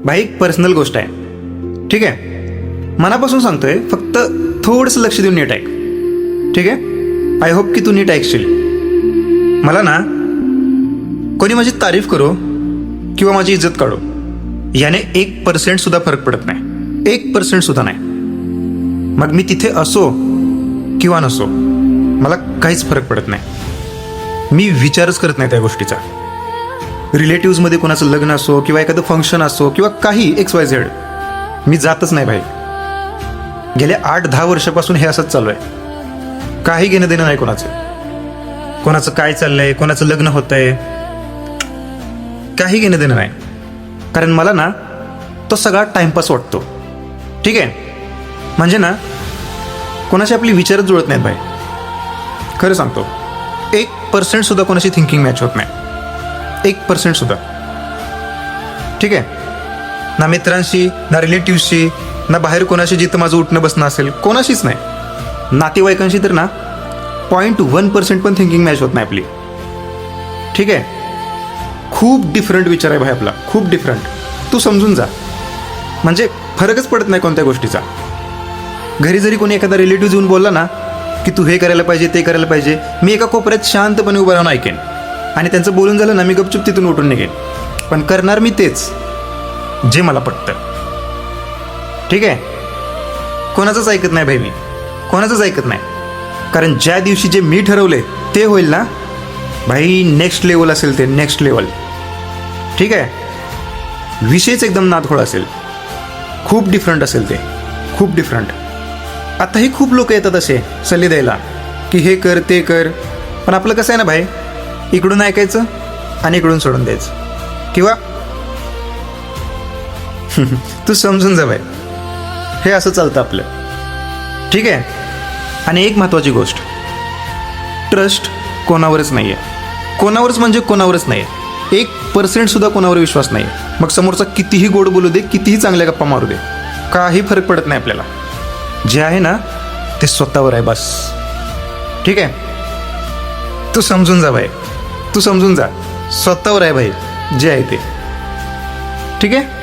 भाई एक पर्सनल गोष्ट आहे, ठीक आहे. मनापासून सांगतोय, फक्त थोडंसं लक्ष देऊन नीट ऐक, ठीक आहे. आय होप की तू नीट ऐकशील. मला ना कोणी माझी तारीफ करो किंवा माझी इज्जत काढो, याने 1% सुद्धा फरक पडत नाही. 1% सुद्धा नाही. मग मी तिथे असो किंवा नसो, मला काहीच फरक पडत नाही. मी विचारच करत नाही त्या गोष्टीचा. रिलेटिव्समध्ये कोणाचं लग्न असो किंवा एखादं फंक्शन असो किंवा काही XYZ, मी जातच नाही भाई. गेल्या 8-10 वर्षापासून हे असंच चालू आहे. काही घेणं देणं नाही कोणाचं काय चाललंय, कोणाचं लग्न होतंय, काही घेणं देणं नाही. कारण मला ना तो सगळा टाइमपास वाटतो, ठीक आहे. म्हणजे ना कोणाशी आपली विचारच जुळत नाहीत भाई. खरं सांगतो, 1% सुद्धा कोणाशी थिंकिंग मॅच होत नाही. 1% सुद्धा, ठीक आहे. ना मित्रांशी, ना रिलेटिव्सशी, ना बाहेर कोणाशी जिथं माझं उठणं बसणं असेल, कोणाशीच नाही. नातेवाईकांशी तर ना 0.1% पण थिंकिंग मॅच होत नाही आपली, ठीक आहे. खूप डिफरंट विचार आहे भाई आपला, खूप डिफरंट. तू समजून जा. म्हणजे फरकच पडत नाही कोणत्या गोष्टीचा. घरी जरी कोणी एखादा रिलेटिव्ह येऊन बोलला ना की तू हे करायला पाहिजे, ते करायला पाहिजे, मी एका कोपऱ्यात शांतपणे उभं राहून ऐकेन. आणि त्यांचं बोलून झालं ना, मी गपचूप तिथून उठून निघेन. पण करणार मी तेच जे मला पटतं, ठीक आहे. कोणाचंच ऐकत नाही भाई, मी कोणाचंच ऐकत नाही. कारण ज्या दिवशी जे मी ठरवले ते होईल ना भाई, नेक्स्ट लेवल असेल ते, नेक्स्ट लेवल, ठीक आहे. विषयच एकदम नादखोळा असेल, खूप डिफरंट असेल ते, खूप डिफरंट. आताही खूप लोक येतात असे सल्ले द्यायला की हे कर, ते कर. पण आपलं कसं आहे ना भाई, इकडून ऐकायचं आणि इकडून सोडून द्यायचं. किंवा तू समजून जा भाई, हे असं चालतं आपलं, ठीक आहे. आणि एक महत्त्वाची गोष्ट, ट्रस्ट कोणावरच नाही आहे. कोणावरच म्हणजे कोणावरच नाही आहे. 1% सुद्धा कोणावर विश्वास नाही आहे. मग समोरचा कितीही गोड बोलू दे, कितीही चांगल्या गप्पा मारू दे, काही फरक पडत नाही आपल्याला. जे आहे ना ते स्वतःवर आहे बस, ठीक आहे. तू समजून जा भाई, तू समजून जा. स्वतःवर आहे भाई जे आहे ते, ठीक आहे.